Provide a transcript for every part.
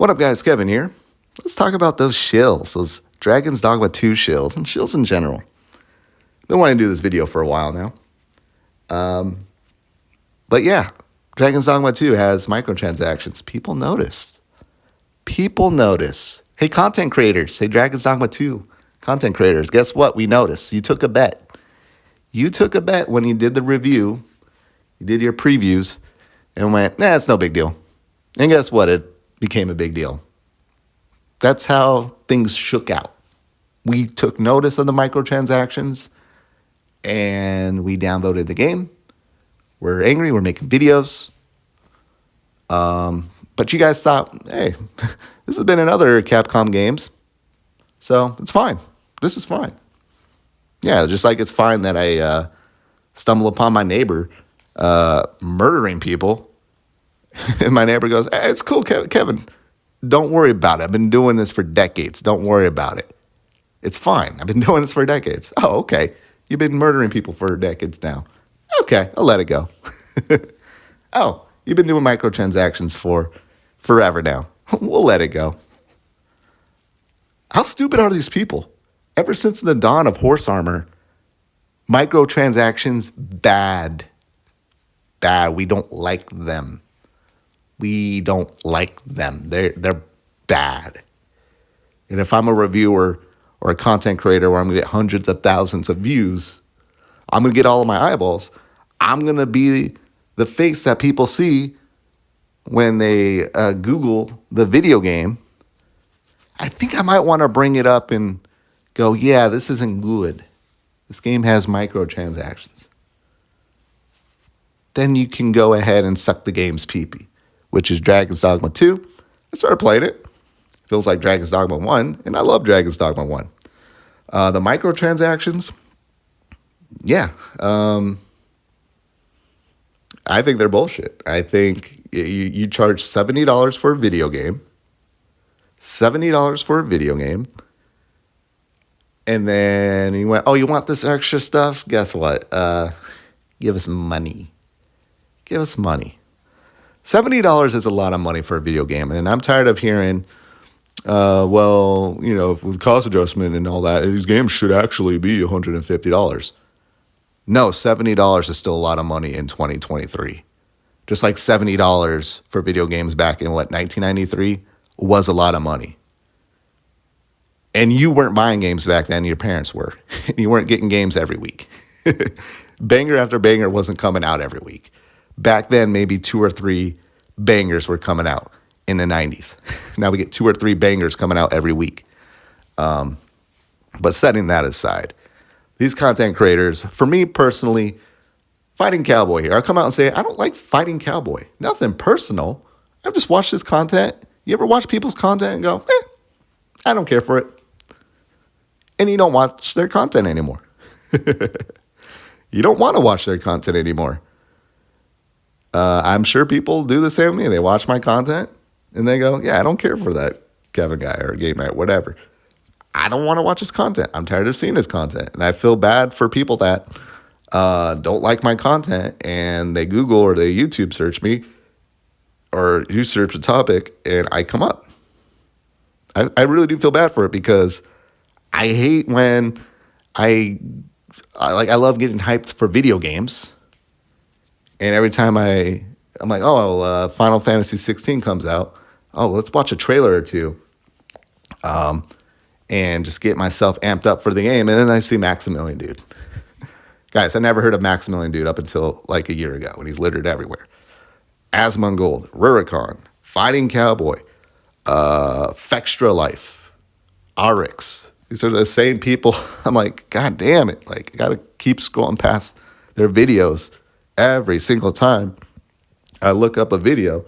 What up, guys? Kevin here. Let's talk about those shills, those Dragon's Dogma 2 shills, and shills in general. Been wanting to do this video for a while now. But yeah, Dragon's Dogma 2 has microtransactions. People notice. Hey, content creators. Hey, Dragon's Dogma 2 content creators. Guess what? We noticed. You took a bet. You took a bet when you did the review. You did your previews and went, it's no big deal. And guess what? It became a big deal. That's how things shook out. We took notice of the microtransactions and we downvoted the game. We're angry. We're making videos. But you guys thought, hey, this has been in other Capcom games, so it's fine. This is fine. Yeah, just like it's fine that I stumble upon my neighbor murdering people, and my neighbor goes, hey, it's cool, Kevin. Don't worry about it. I've been doing this for decades. Don't worry about it. It's fine. I've been doing this for decades. Oh, okay. You've been murdering people for decades now. Okay, I'll let it go. Oh, you've been doing microtransactions for forever now. We'll let it go. How stupid are these people? Ever since the dawn of horse armor, microtransactions, bad. Bad. We don't like them. They're bad. And if I'm a reviewer or a content creator where I'm going to get hundreds of thousands of views, I'm going to get all of my eyeballs. I'm going to be the face that people see when they Google the video game. I think I might want to bring it up and go, yeah, this isn't good. This game has microtransactions. Then you can go ahead and suck the game's pee-pee, which is Dragon's Dogma 2. I started playing it. Feels like Dragon's Dogma 1, and I love Dragon's Dogma 1. The microtransactions, yeah. I think they're bullshit. I think you charge $70 for a video game. $70 for a video game. And then you went, oh, you want this extra stuff? Guess what? Give us money. Give us money. $70 is a lot of money for a video game. And I'm tired of hearing, with cost adjustment and all that, these games should actually be $150. No, $70 is still a lot of money in 2023. Just like $70 for video games back in, 1993 was a lot of money. And you weren't buying games back then, your parents were. You weren't getting games every week. Banger after banger wasn't coming out every week. Back then, maybe 2 or 3 bangers were coming out in the 90s. Now we get 2 or 3 bangers coming out every week. But setting that aside, these content creators, for me personally, Fighting Cowboy here. I'll come out and say, I don't like Fighting Cowboy. Nothing personal. I've just watched this content. You ever watch people's content and go, I don't care for it. And you don't watch their content anymore. You don't want to watch their content anymore. I'm sure people do the same thing. They watch my content and they go, I don't care for that Kevin guy or Game Night, whatever. I don't want to watch his content. I'm tired of seeing his content. And I feel bad for people that don't like my content and they Google or they YouTube search me or you search a topic and I come up. I really do feel bad for it because I hate when I love getting hyped for video games. And every time I'm like, Final Fantasy 16 comes out. Oh, let's watch a trailer or two. And just get myself amped up for the game. And then I see Maximilian Dude. Guys, I never heard of Maximilian Dude up until like a year ago when he's littered everywhere. Asmongold, Rurikon, Fighting Cowboy, Fextra Life, Arix. These are the same people. I'm like, God damn it. Like, I got to keep scrolling past their videos every single time I look up a video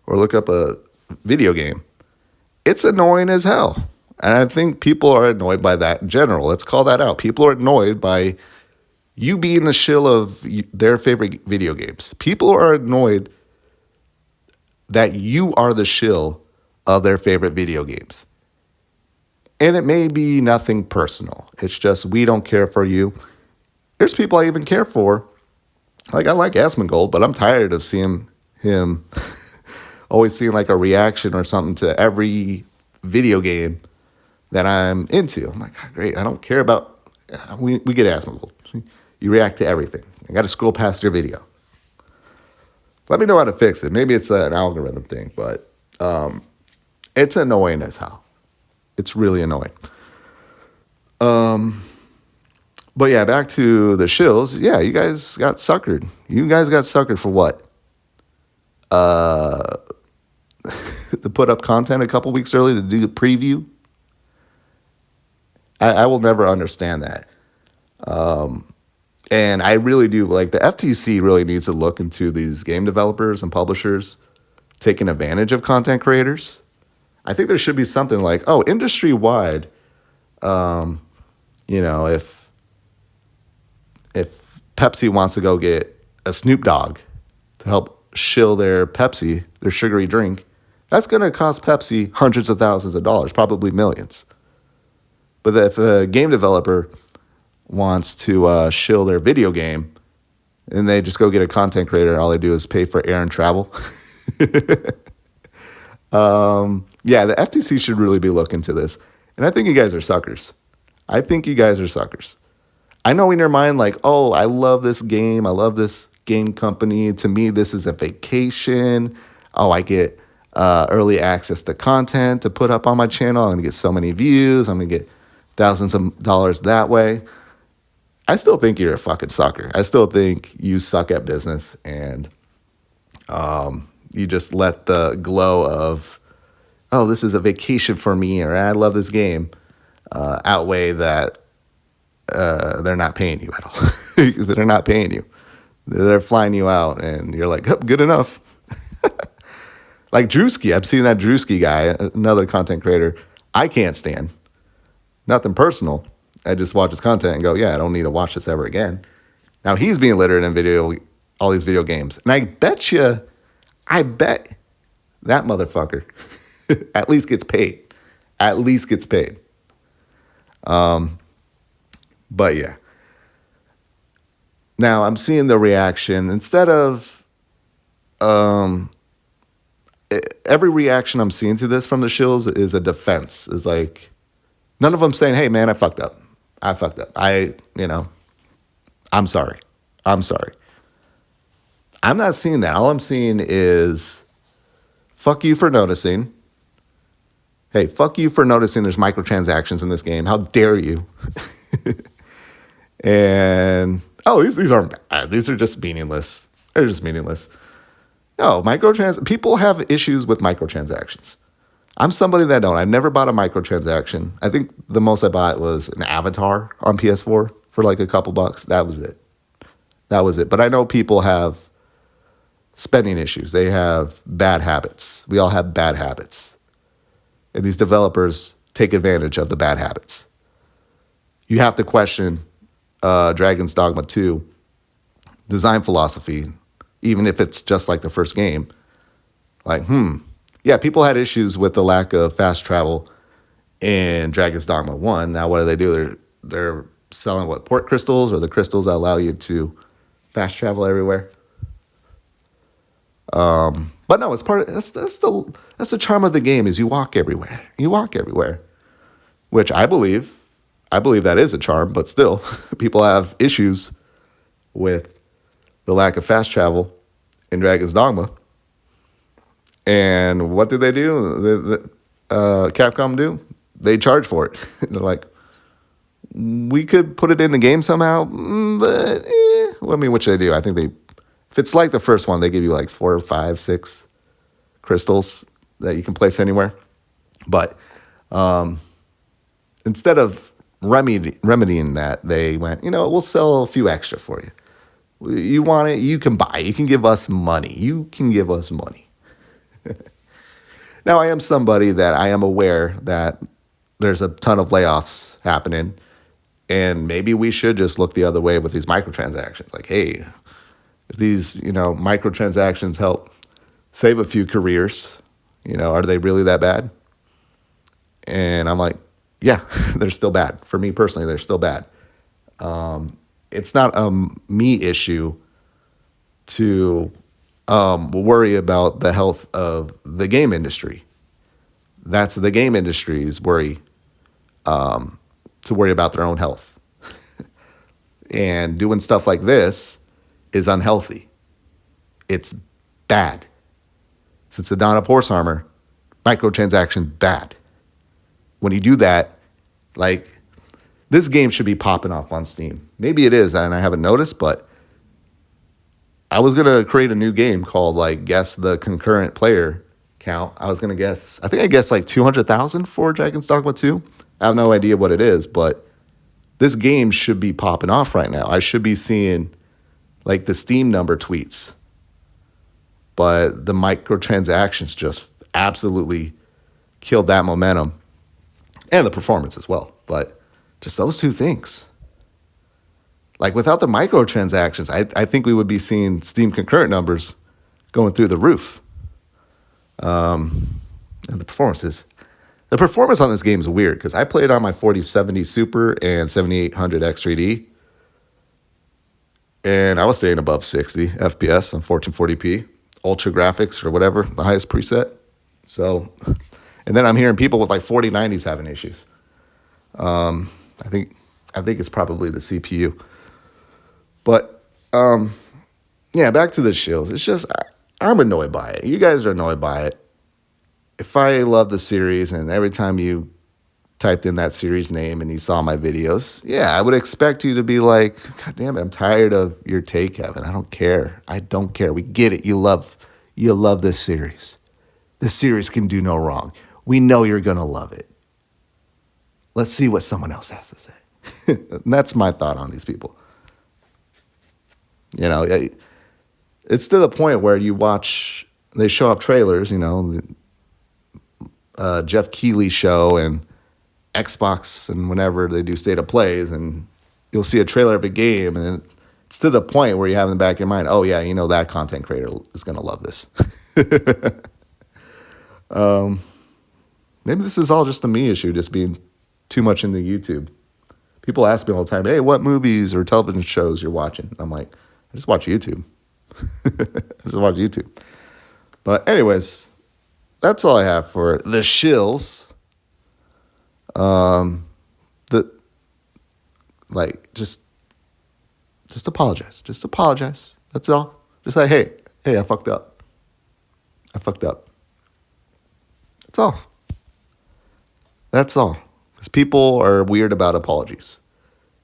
or look up a video game. It's annoying as hell. And I think people are annoyed by that in general. Let's call that out. People are annoyed by you being the shill of their favorite video games. People are annoyed that you are the shill of their favorite video games. And it may be nothing personal. It's just we don't care for you. There's people I even care for. Like, I like Asmongold, but I'm tired of seeing him always seeing like a reaction or something to every video game that I'm into. I'm like, oh, great. I don't care about, we get asthma. You react to everything. I got to scroll past your video. Let me know how to fix it. Maybe it's an algorithm thing, but it's annoying as hell. It's really annoying. But yeah, back to the Shills. Yeah, you guys got suckered. You guys got suckered for what? To put up content a couple weeks early to do a preview. I will never understand that. And I really do, like, the FTC really needs to look into these game developers and publishers taking advantage of content creators. I think there should be something like, oh, industry-wide, if Pepsi wants to go get a Snoop Dogg to help shill their Pepsi, their sugary drink, that's going to cost Pepsi hundreds of thousands of dollars, probably millions. But if a game developer wants to shill their video game, and they just go get a content creator, and all they do is pay for air and travel. Yeah, the FTC should really be looking into this. And I think you guys are suckers. I know in your mind, like, oh, I love this game. I love this game company. To me, this is a vacation. Oh, I get early access to content to put up on my channel. I'm going to get so many views. I'm going to get thousands of dollars that way. I still think you're a fucking sucker. I still think you suck at business, and you just let the glow of, oh, this is a vacation for me, or I love this game, outweigh that they're not paying you at all. They're not paying you. They're flying you out, and you're like, oh, good enough. Like Drewski. I've seen that Drewski guy, another content creator, I can't stand. Nothing personal. I just watch his content and go, yeah, I don't need to watch this ever again. Now he's being littered in all these video games. And I bet that motherfucker at least gets paid. But yeah. Now I'm seeing the reaction. Instead of every reaction I'm seeing to this from the Shills is a defense. Is like, none of them saying, hey, man, I fucked up. I'm sorry. I'm not seeing that. All I'm seeing is, fuck you for noticing. Hey, fuck you for noticing there's microtransactions in this game. How dare you? And, oh, these aren't bad. These are just meaningless. They're just meaningless. No, people have issues with microtransactions. I'm somebody that don't. I never bought a microtransaction. I think the most I bought was an avatar on PS4 for like a couple bucks. That was it. But I know people have spending issues. They have bad habits. We all have bad habits. And these developers take advantage of the bad habits. You have to question Dragon's Dogma 2 design philosophy, even if it's just like the first game. Like, yeah, people had issues with the lack of fast travel in Dragon's Dogma 1. Now, what do? They're selling, port crystals, or the crystals that allow you to fast travel everywhere. But no, it's that's the charm of the game, is you walk everywhere. Which I believe that is a charm, but still, people have issues with the lack of fast travel in Dragon's Dogma. And what did they do? Capcom do? They charge for it. They're like, we could put it in the game somehow, but what should they do? I think if it's like the first one, they give you like 4, 5, 6 crystals that you can place anywhere. But instead of remedying that, they went, we'll sell a few extra for you. You want it, you can buy. You can give us money. Now, I am somebody that I am aware that there's a ton of layoffs happening, and maybe we should just look the other way with these microtransactions. Like, hey, if these, microtransactions help save a few careers, are they really that bad? And I'm like, yeah, they're still bad. For me personally, they're still bad. It's not a me issue to worry about the health of the game industry. That's the game industry's worry, to worry about their own health. And doing stuff like this is unhealthy. It's bad. Since the dawn of horse armor, microtransaction bad. When you do that, like, this game should be popping off on Steam. Maybe it is, and I haven't noticed, but I was going to create a new game called, like, guess the concurrent player count. I was going to guess, I think I guessed like 200,000 for Dragon's Dogma 2. I have no idea what it is, but this game should be popping off right now. I should be seeing, like, the Steam number tweets. But the microtransactions just absolutely killed that momentum. And the performance as well. But just those two things. Like, without the microtransactions, I think we would be seeing Steam concurrent numbers going through the roof. And the performance on this game is weird, because I played on my 4070 Super and 7800 X3D. And I was staying above 60 FPS on 1440p. Ultra graphics or whatever, the highest preset. So, and then I'm hearing people with like 4090s having issues. I think it's probably the CPU. But yeah, back to the Shills. It's just, I'm annoyed by it. You guys are annoyed by it. If I love the series and every time you typed in that series name and you saw my videos, yeah, I would expect you to be like, God damn it, I'm tired of your take, Kevin. I don't care. We get it. You love this series. This series can do no wrong. We know you're going to love it. Let's see what someone else has to say. And that's my thought on these people. You know, it's to the point where you watch, they show up trailers, you know, Jeff Keighley show and Xbox, and whenever they do state of plays, and you'll see a trailer of a game, and it's to the point where you have in the back of your mind, oh yeah, you know, that content creator is going to love this. Maybe this is all just a me issue, just being too much into YouTube. People ask me all the time, hey, what movies or television shows you're watching? I'm like, I just watch YouTube. But anyways, that's all I have for the Shills. Just apologize. Just apologize. That's all. Just say, hey, I fucked up. That's all. That's all. Because people are weird about apologies.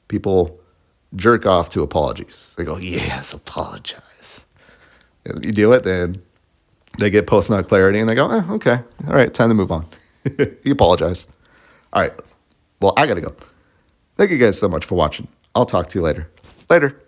People jerk off to apologies. They go, yes, apologize. And you do it, then they get post-nut clarity, and they go, okay, all right, time to move on. You apologize. All right, well, I got to go. Thank you guys so much for watching. I'll talk to you later. Later.